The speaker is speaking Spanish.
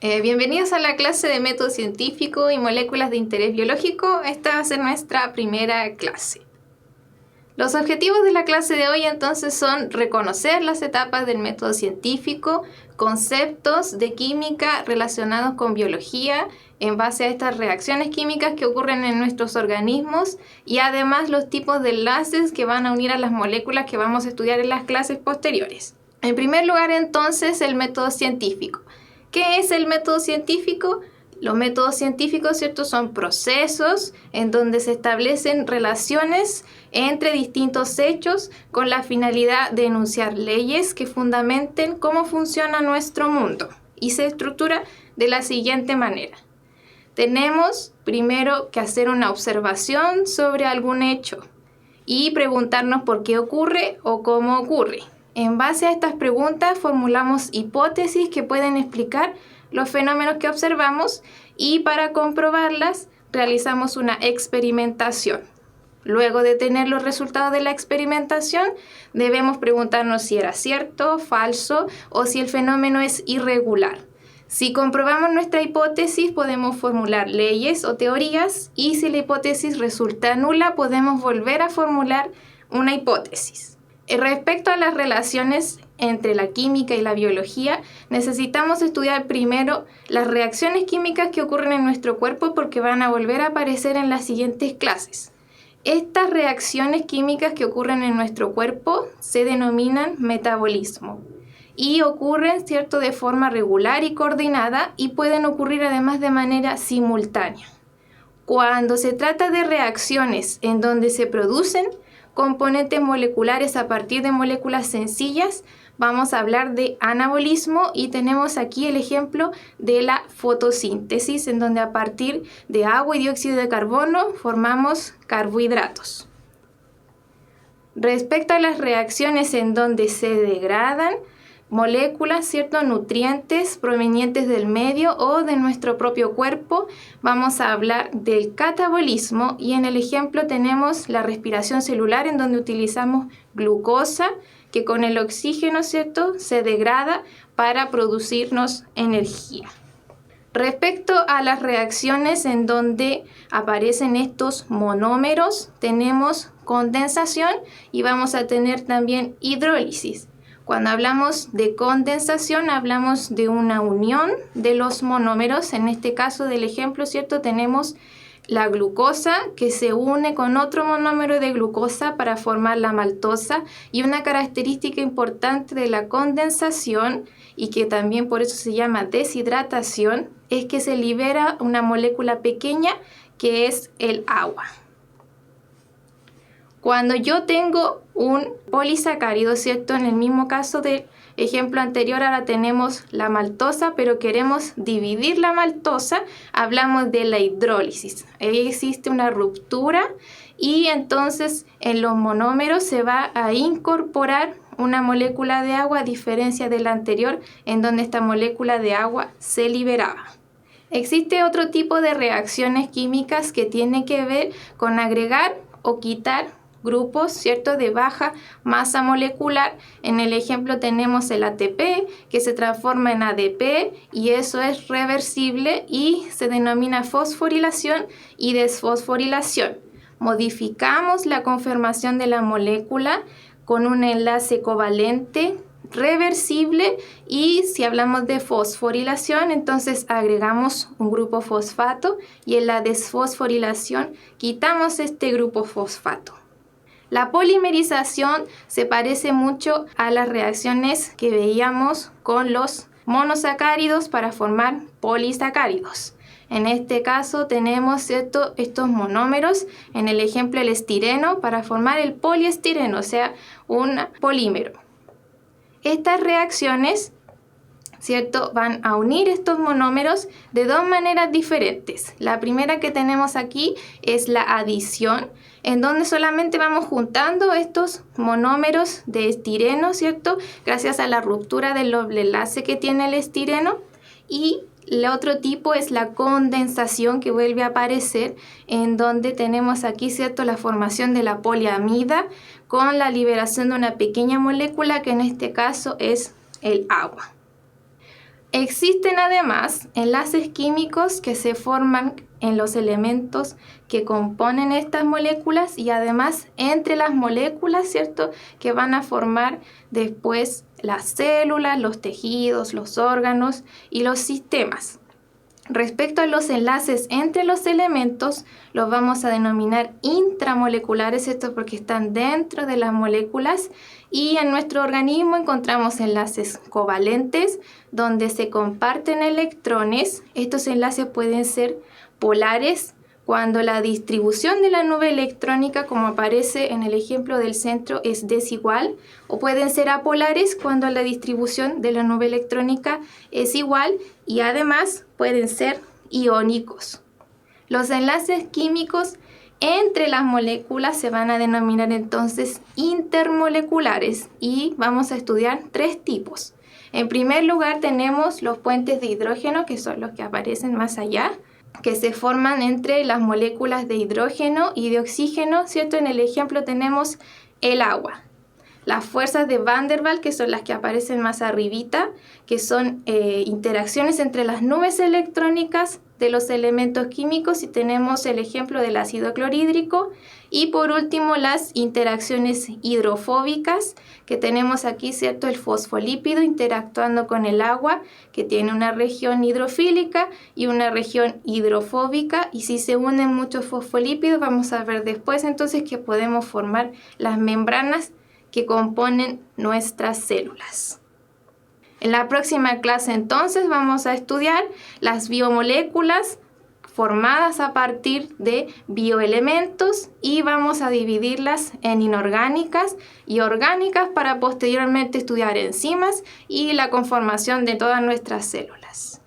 Bienvenidos a la clase de método científico y moléculas de interés biológico. Esta va a ser nuestra primera clase. Los objetivos de la clase de hoy entonces son reconocer las etapas del método científico, conceptos de química relacionados con biología en base a estas reacciones químicas que ocurren en nuestros organismos y además los tipos de enlaces que van a unir a las moléculas que vamos a estudiar en las clases posteriores. En primer lugar entonces el método científico. ¿Qué es el método científico? Los métodos científicos, ¿cierto?, son procesos en donde se establecen relaciones entre distintos hechos con la finalidad de enunciar leyes que fundamenten cómo funciona nuestro mundo y se estructura de la siguiente manera. Tenemos primero que hacer una observación sobre algún hecho y preguntarnos por qué ocurre o cómo ocurre. En base a estas preguntas formulamos hipótesis que pueden explicar los fenómenos que observamos y para comprobarlas realizamos una experimentación. Luego de tener los resultados de la experimentación, debemos preguntarnos si era cierto, falso o si el fenómeno es irregular. Si comprobamos nuestra hipótesis, podemos formular leyes o teorías y si la hipótesis resulta nula, podemos volver a formular una hipótesis. Respecto a las relaciones entre la química y la biología, necesitamos estudiar primero las reacciones químicas que ocurren en nuestro cuerpo porque van a volver a aparecer en las siguientes clases. Estas reacciones químicas que ocurren en nuestro cuerpo se denominan metabolismo y ocurren, ¿cierto?, de forma regular y coordinada y pueden ocurrir además de manera simultánea. Cuando se trata de reacciones en donde se producen componentes moleculares a partir de moléculas sencillas, vamos a hablar de anabolismo y tenemos aquí el ejemplo de la fotosíntesis, en donde a partir de agua y dióxido de carbono formamos carbohidratos. Respecto a las reacciones en donde se degradan moléculas, ¿cierto?, nutrientes provenientes del medio o de nuestro propio cuerpo, vamos a hablar del catabolismo y en el ejemplo tenemos la respiración celular en donde utilizamos glucosa que con el oxígeno, ¿cierto?, se degrada para producirnos energía. Respecto a las reacciones en donde aparecen estos monómeros, tenemos condensación y vamos a tener también hidrólisis. Cuando hablamos de condensación, hablamos de una unión de los monómeros. En este caso del ejemplo, ¿cierto?, tenemos la glucosa que se une con otro monómero de glucosa para formar la maltosa y una característica importante de la condensación y que también por eso se llama deshidratación es que se libera una molécula pequeña que es el agua. Cuando yo tengo un polisacárido, ¿cierto? En el mismo caso del ejemplo anterior, ahora tenemos la maltosa, pero queremos dividir la maltosa, hablamos de la hidrólisis. Ahí existe una ruptura y entonces en los monómeros se va a incorporar una molécula de agua a diferencia de la anterior, en donde esta molécula de agua se liberaba. Existe otro tipo de reacciones químicas que tiene que ver con agregar o quitar grupos, ¿cierto?, de baja masa molecular. En el ejemplo tenemos el ATP que se transforma en ADP y eso es reversible y se denomina fosforilación y desfosforilación. Modificamos la conformación de la molécula con un enlace covalente reversible y si hablamos de fosforilación, entonces agregamos un grupo fosfato y en la desfosforilación quitamos este grupo fosfato. La polimerización se parece mucho a las reacciones que veíamos con los monosacáridos para formar polisacáridos. En este caso tenemos, ¿cierto?, estos monómeros, en el ejemplo el estireno, para formar el poliestireno, o sea, un polímero. Estas reacciones, ¿cierto?, van a unir estos monómeros de dos maneras diferentes. La primera que tenemos aquí es la adición, en donde solamente vamos juntando estos monómeros de estireno, ¿cierto?, gracias a la ruptura del doble enlace que tiene el estireno. Y el otro tipo es la condensación que vuelve a aparecer, en donde tenemos aquí, ¿cierto?, la formación de la poliamida con la liberación de una pequeña molécula que en este caso es el agua. Existen además enlaces químicos que se forman en los elementos que componen estas moléculas y además entre las moléculas, ¿cierto?, que van a formar después las células, los tejidos, los órganos y los sistemas. Respecto a los enlaces entre los elementos, los vamos a denominar intramoleculares, esto porque están dentro de las moléculas, y en nuestro organismo encontramos enlaces covalentes donde se comparten electrones. Estos enlaces pueden ser polares cuando la distribución de la nube electrónica, como aparece en el ejemplo del centro, es desigual, o pueden ser apolares cuando la distribución de la nube electrónica es igual, y además pueden ser iónicos. Los enlaces químicos entre las moléculas se van a denominar entonces intermoleculares y vamos a estudiar 3 tipos. En primer lugar tenemos los puentes de hidrógeno, que son los que aparecen más allá, que se forman entre las moléculas de hidrógeno y de oxígeno, ¿cierto? En el ejemplo tenemos el agua. Las fuerzas de Van der Waals, que son las que aparecen más arribita, que son interacciones entre las nubes electrónicas de los elementos químicos, y tenemos el ejemplo del ácido clorhídrico. Y por último, las interacciones hidrofóbicas, que tenemos aquí, ¿cierto?, el fosfolípido interactuando con el agua, que tiene una región hidrofílica y una región hidrofóbica, y si se unen muchos fosfolípidos, vamos a ver después entonces que podemos formar las membranas que componen nuestras células. En la próxima clase entonces vamos a estudiar las biomoléculas formadas a partir de bioelementos y vamos a dividirlas en inorgánicas y orgánicas para posteriormente estudiar enzimas y la conformación de todas nuestras células.